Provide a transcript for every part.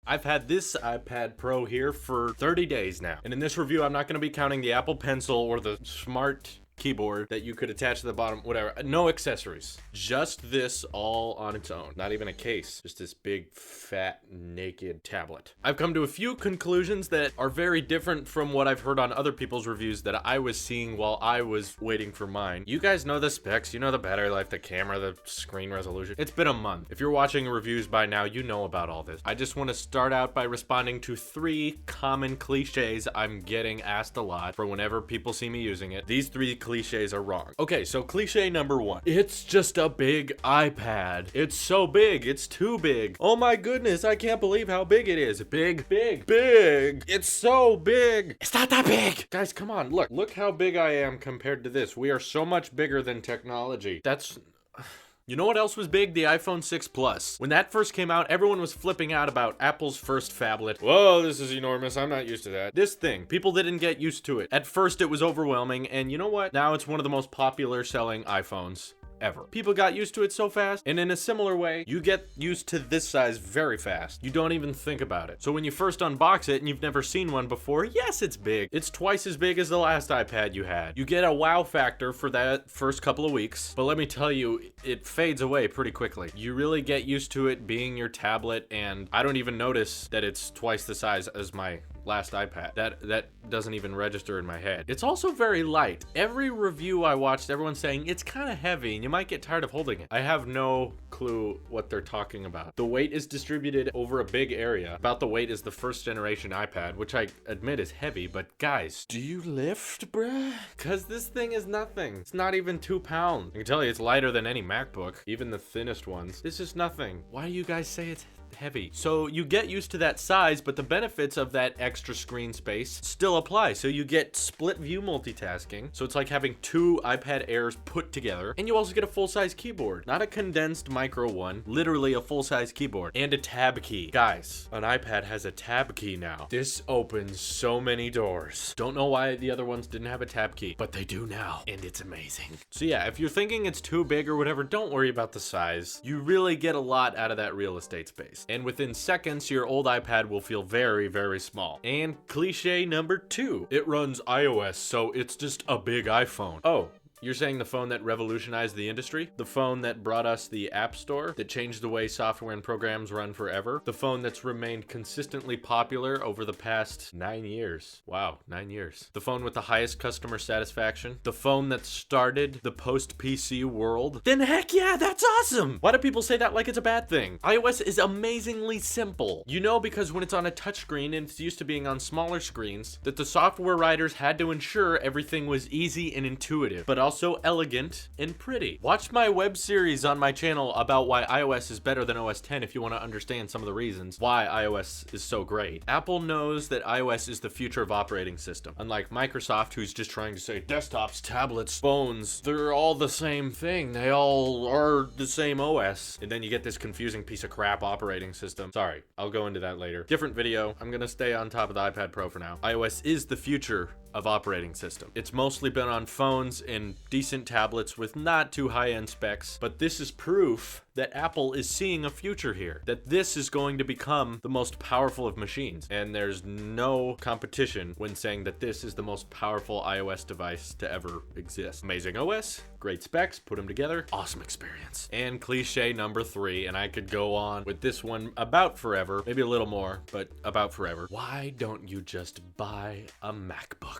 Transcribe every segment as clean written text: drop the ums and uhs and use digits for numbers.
I've had this iPad Pro here for 30 days now. And in this review, I'm not going to be counting the Apple Pencil or the smart keyboard that you could attach to the bottom, whatever. No accessories. Just this all on its own. Not even a case. Just this big, fat, naked tablet. I've come to a few conclusions that are very different from what I've heard on other people's reviews that I was seeing while I was waiting for mine. You guys know the specs. You know the battery life, the camera, the screen resolution. It's been a month. If you're watching reviews by now, you know about all this. I just want to start out by responding to 3 common cliches I'm getting asked a lot for whenever people see me using it. These 3 cliches are wrong. Okay, so cliche number 1. It's just a big iPad. It's so big. It's too big. Oh my goodness, I can't believe how big it is. Big, big, big. It's so big. It's not that big. Guys, come on. Look how big I am compared to this. We are so much bigger than technology. You know what else was big? The iPhone 6 Plus. When that first came out, everyone was flipping out about Apple's first phablet. Whoa, this is enormous. I'm not used to that. This thing, people didn't get used to it. At first, it was overwhelming, and you know what? Now it's one of the most popular selling iPhones ever. People got used to it so fast, and in a similar way, you get used to this size very fast. You don't even think about it. So when you first unbox it and you've never seen one before, yes, it's big. It's twice as big as the last iPad you had. You get a wow factor for that first couple of weeks, but let me tell you, it fades away pretty quickly. You really get used to it being your tablet, and I don't even notice that it's twice the size as my last iPad. That doesn't even register in my head. It's also very light. Every review I watched, everyone's saying it's kind of heavy and you might get tired of holding it. I have no clue what they're talking about. The weight is distributed over a big area. About the weight is the first generation iPad, which I admit is heavy, but guys, do you lift, bruh? Cause this thing is nothing. It's not even 2 pounds. I can tell you it's lighter than any MacBook, even the thinnest ones. This is nothing. Why do you guys say it's heavy? So you get used to that size, but the benefits of that extra screen space still apply. So you get split view multitasking. So it's like having 2 iPad Airs put together, and you also get a full-size keyboard, not a condensed micro one, literally a full-size keyboard and a tab key. Guys, an iPad has a tab key now. This opens so many doors. Don't know why the other ones didn't have a tab key, but they do now, and it's amazing. So yeah, if you're thinking it's too big or whatever, don't worry about the size. You really get a lot out of that real estate space. And within seconds, your old iPad will feel very, very small. And cliche number 2, it runs iOS, so it's just a big iPhone. Oh, you're saying the phone that revolutionized the industry? The phone that brought us the App Store, that changed the way software and programs run forever? The phone that's remained consistently popular over the past 9 years. Wow, 9 years. The phone with the highest customer satisfaction? The phone that started the post-PC world? Then heck yeah, that's awesome! Why do people say that like it's a bad thing? iOS is amazingly simple. You know, because when it's on a touchscreen and it's used to being on smaller screens, that the software writers had to ensure everything was easy and intuitive, but also elegant and pretty. Watch my web series on my channel about why iOS is better than OS X if you want to understand some of the reasons why iOS is so great. Apple knows that iOS is the future of operating system. Unlike Microsoft, who's just trying to say desktops, tablets, phones, they're all the same thing. They all are the same OS. And then you get this confusing piece of crap operating system. Sorry, I'll go into that later. Different video. I'm gonna stay on top of the iPad Pro for now. iOS is the future of operating system. It's mostly been on phones and decent tablets with not too high-end specs, but this is proof that Apple is seeing a future here, that this is going to become the most powerful of machines, and there's no competition when saying that this is the most powerful iOS device to ever exist. Amazing OS, great specs, put them together, awesome experience. And cliche number 3, and I could go on with this one about forever, maybe a little more, but about forever. Why don't you just buy a MacBook?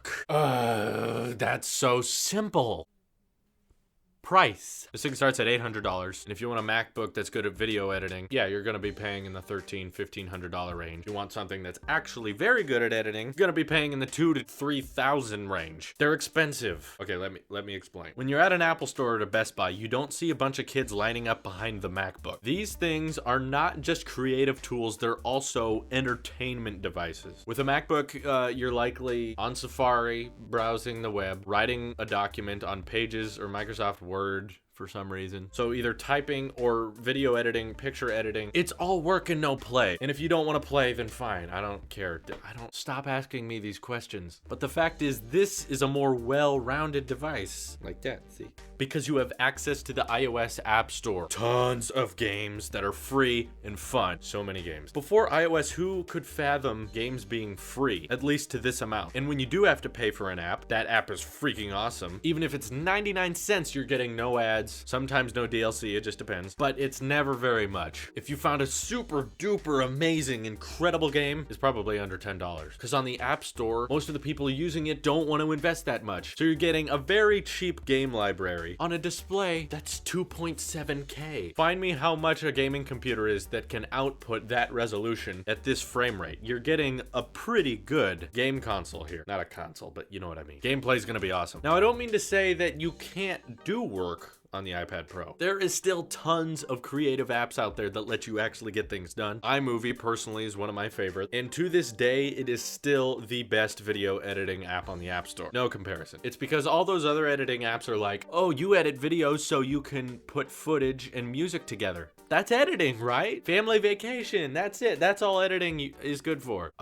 That's so simple. Price. This thing starts at $800, and if you want a MacBook that's good at video editing, yeah, you're gonna be paying in the $1,300-$1,500 range. If you want something that's actually very good at editing, you're gonna be paying in the $2,000 to $3,000 range. They're expensive. Okay, let me explain. When you're at an Apple store or a Best Buy, you don't see a bunch of kids lining up behind the MacBook. These things are not just creative tools, they're also entertainment devices. With a MacBook, you're likely on Safari, browsing the web, writing a document on Pages or Microsoft Word for some reason. So either typing or video editing, picture editing, it's all work and no play. And if you don't want to play, then fine. I don't care. I don't stop asking me these questions. But the fact is, this is a more well-rounded device. Like that, see? Because you have access to the iOS App Store. Tons of games that are free and fun. So many games. Before iOS, who could fathom games being free? At least to this amount. And when you do have to pay for an app, that app is freaking awesome. Even if it's 99 cents, you're getting no ads. Sometimes no DLC, it just depends. But it's never very much. If you found a super duper amazing, incredible game, it's probably under $10. Because on the App Store, most of the people using it don't want to invest that much. So you're getting a very cheap game library on a display that's 2.7K. Find me how much a gaming computer is that can output that resolution at this frame rate. You're getting a pretty good game console here. Not a console, but you know what I mean. Gameplay's gonna be awesome. Now, I don't mean to say that you can't do work on the iPad Pro. There is still tons of creative apps out there that let you actually get things done. iMovie personally is one of my favorites, and to this day, it is still the best video editing app on the App Store. No comparison. It's because all those other editing apps are like, oh, you edit videos so you can put footage and music together. That's editing, right? Family vacation, that's it. That's all editing is good for.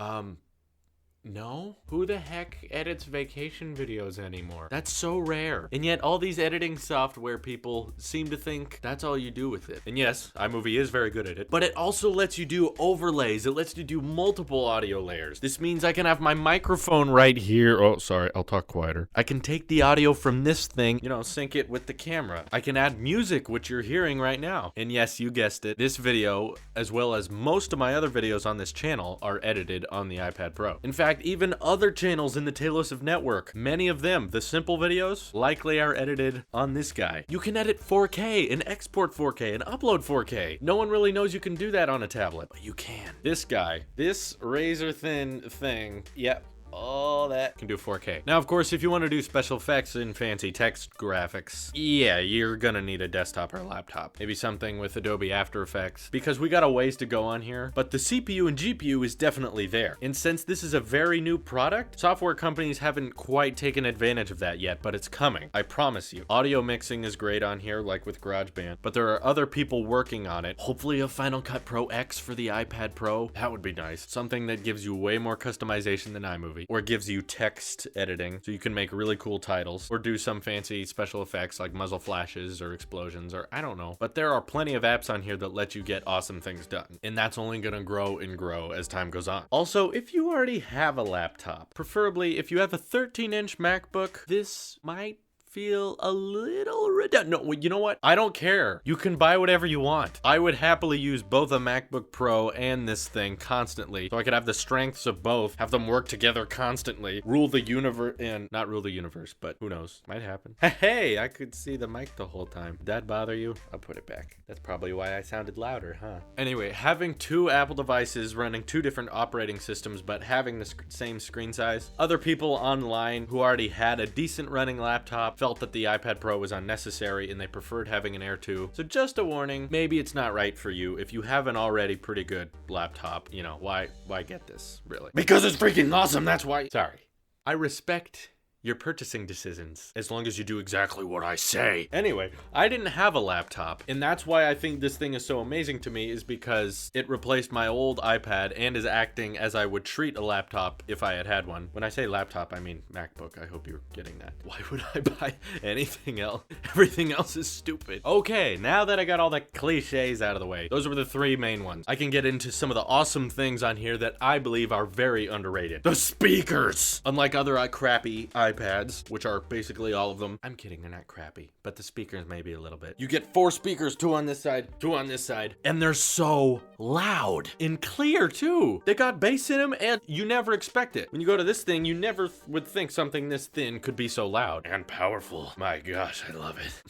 No? Who the heck edits vacation videos anymore? That's so rare. And yet all these editing software people seem to think that's all you do with it. And yes, iMovie is very good at it, but it also lets you do overlays. It lets you do multiple audio layers. This means I can have my microphone right here. Oh, sorry, I'll talk quieter. I can take the audio from this thing, sync it with the camera. I can add music, which you're hearing right now. And yes, you guessed it. This video, as well as most of my other videos on this channel, are edited on the iPad Pro. In fact, even other channels in the Tailosive network, many of them, the simple videos, likely are edited on this guy. You can edit 4K and export 4K and upload 4K. No one really knows you can do that on a tablet, but you can. This guy, this razor thin thing, yep. All that can do 4K. Now, of course, if you want to do special effects and fancy text graphics, yeah, you're gonna need a desktop or a laptop. Maybe something with Adobe After Effects, because we got a ways to go on here, but the CPU and GPU is definitely there. And since this is a very new product, software companies haven't quite taken advantage of that yet, but it's coming. I promise you. Audio mixing is great on here, like with GarageBand, but there are other people working on it. Hopefully a Final Cut Pro X for the iPad Pro. That would be nice. Something that gives you way more customization than iMovie. Or gives you text editing so you can make really cool titles or do some fancy special effects like muzzle flashes or explosions or I don't know. But there are plenty of apps on here that let you get awesome things done. And that's only gonna grow and grow as time goes on. Also, if you already have a laptop, preferably if you have a 13-inch MacBook, this might feel a little redundant. No, you know what? I don't care. You can buy whatever you want. I would happily use both a MacBook Pro and this thing constantly, so I could have the strengths of both, have them work together constantly, rule the universe, and not rule the universe, but who knows? Might happen. Hey, I could see the mic the whole time. Did that bother you? I'll put it back. That's probably why I sounded louder, huh? Anyway, having two Apple devices running two different operating systems, but having the same screen size, other people online who already had a decent running laptop felt that the iPad Pro was unnecessary and they preferred having an Air 2. So just a warning, maybe it's not right for you. If you have an already pretty good laptop, why get this, really? Because it's freaking awesome, that's why. Sorry. I respect your purchasing decisions, as long as you do exactly what I say. Anyway, I didn't have a laptop, and that's why I think this thing is so amazing to me, is because it replaced my old iPad and is acting as I would treat a laptop if I had had one. When I say laptop, I mean MacBook. I hope you're getting that. Why would I buy anything else? Everything else is stupid. Okay, now that I got all the cliches out of the way, those were the three main ones. I can get into some of the awesome things on here that I believe are very underrated. The speakers! Unlike other crappy iPads, which are basically all of them. I'm kidding, they're not crappy, but the speakers maybe a little bit. You get 4 speakers, 2 on this side, 2 on this side, and they're so loud and clear too. They got bass in them, and you never expect it. When you go to this thing, you never would think something this thin could be so loud and powerful. My gosh, I love it.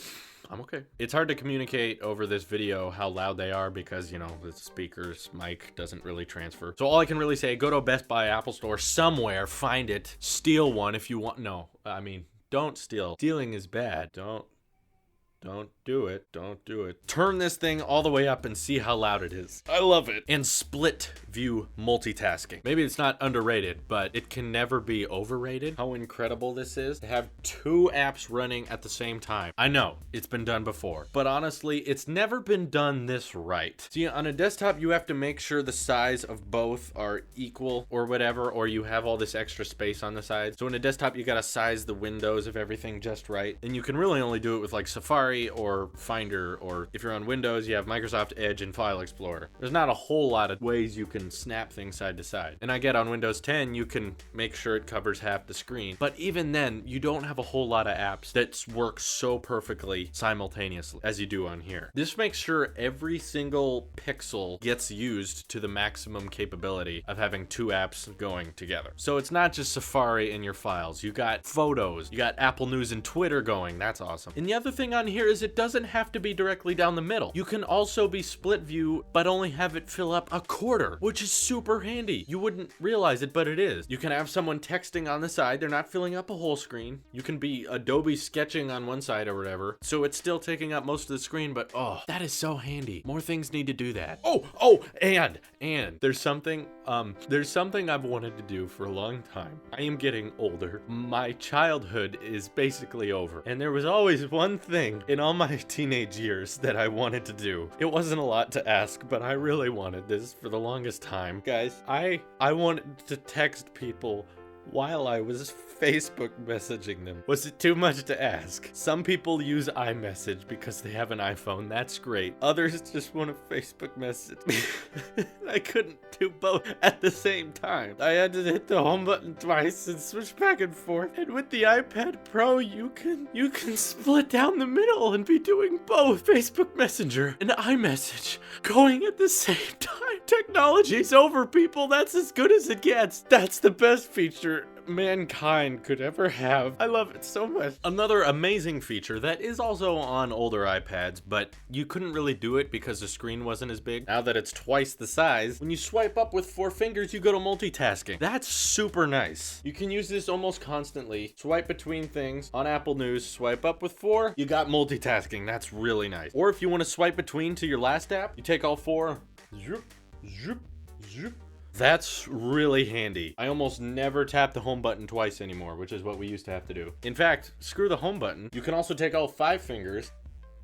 I'm okay. It's hard to communicate over this video how loud they are because, the speaker's mic doesn't really transfer. So all I can really say, go to a Best Buy, Apple Store, somewhere, find it, steal one if you want. No, I mean, don't steal. Stealing is bad. Don't Don't do it. Don't do it. Turn this thing all the way up and see how loud it is. I love it. And split view multitasking. Maybe it's not underrated, but it can never be overrated. How incredible this is to have 2 apps running at the same time. I know it's been done before, but honestly, it's never been done this right. See, on a desktop, you have to make sure the size of both are equal or whatever, or you have all this extra space on the sides. So in a desktop, you gotta size the windows of everything just right. And you can really only do it with like Safari or Finder, or if you're on Windows, you have Microsoft Edge and File Explorer. There's not a whole lot of ways you can snap things side to side. And I get on Windows 10, you can make sure it covers half the screen. But even then, you don't have a whole lot of apps that work so perfectly simultaneously as you do on here. This makes sure every single pixel gets used to the maximum capability of having 2 apps going together. So it's not just Safari in your files. You got photos, you got Apple News and Twitter going. That's awesome. And the other thing on here is it doesn't have to be directly down the middle. You can also be split view, but only have it fill up a quarter, which is super handy. You wouldn't realize it, but it is. You can have someone texting on the side. They're not filling up a whole screen. You can be Adobe sketching on one side or whatever. So it's still taking up most of the screen, but oh, that is so handy. More things need to do that. And there's something I've wanted to do for a long time. I am getting older. My childhood is basically over. And there was always one thing in all my teenage years that I wanted to do. It wasn't a lot to ask, but I really wanted this for the longest time. Guys, I wanted to text people while I was Facebook messaging them. Was it too much to ask? Some people use iMessage because they have an iPhone. That's great. Others just want to Facebook message me. I couldn't do both at the same time. I had to hit the home button twice and switch back and forth. And with the iPad Pro, you can split down the middle and be doing both Facebook Messenger and iMessage going at the same time. Technology's over, people. That's as good as it gets. That's the best feature mankind could ever have. I love it so much. Another amazing feature that is also on older iPads, but you couldn't really do it because the screen wasn't as big. Now that it's twice the size, when you swipe up with 4 fingers, you go to multitasking. That's super nice. You can use this almost constantly. Swipe between things. On Apple News, swipe up with 4, you got multitasking. That's really nice. Or if you want to swipe between to your last app, you take all 4, zoop, zoop, zoop. That's really handy. I almost never tap the home button twice anymore, which is what we used to have to do. In fact, screw the home button. You can also take all 5 fingers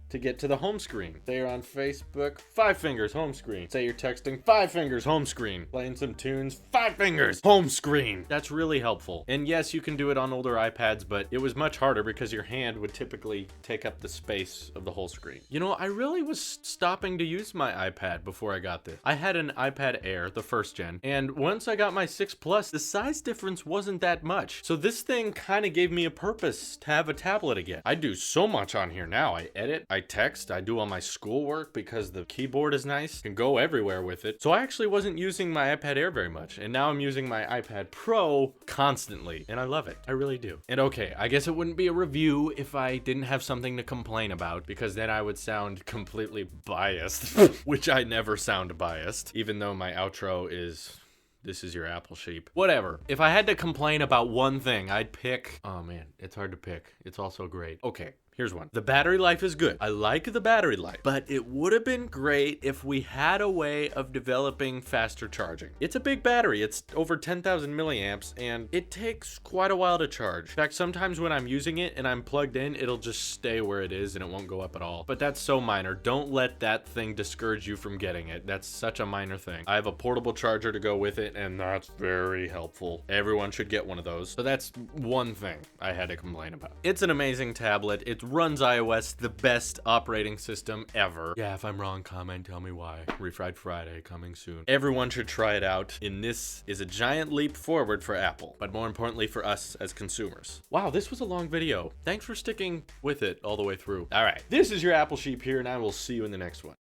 to get to the home screen. Say you're on Facebook, 5 fingers, home screen. Say you're texting, 5 fingers, home screen. Playing some tunes, 5 fingers, home screen. That's really helpful. And yes, you can do it on older iPads, but it was much harder because your hand would typically take up the space of the whole screen. You know, I really was stopping to use my iPad before I got this. I had an iPad Air, the first gen, and once I got my 6 Plus, the size difference wasn't that much. So this thing kind of gave me a purpose to have a tablet again. I do so much on here now. I edit, I text, I do all my schoolwork because the keyboard is nice, can go everywhere with it. So I actually wasn't using my iPad Air very much, and now I'm using my iPad Pro constantly, and I love it. I really do. And okay, I guess it wouldn't be a review if I didn't have something to complain about, because then I would sound completely biased, which I never sound biased, even though my outro is... This is your Apple sheep. Whatever. If I had to complain about one thing, I'd pick... Oh man, it's hard to pick. It's also great. Okay. Here's one. The battery life is good. I like the battery life, but it would have been great if we had a way of developing faster charging. It's a big battery. It's over 10,000 milliamps, and it takes quite a while to charge. In fact, sometimes when I'm using it and I'm plugged in, it'll just stay where it is and it won't go up at all. But that's so minor. Don't let that thing discourage you from getting it. That's such a minor thing. I have a portable charger to go with it, and that's very helpful. Everyone should get one of those. So that's one thing I had to complain about. It's an amazing tablet. It runs iOS, the best operating system ever. Yeah, if I'm wrong, comment, tell me why. Refried Friday coming soon. Everyone should try it out, and this is a giant leap forward for Apple, but more importantly for us as consumers. Wow, this was a long video. Thanks for sticking with it all the way through. All right, this is your Apple Sheep here, and I will see you in the next one.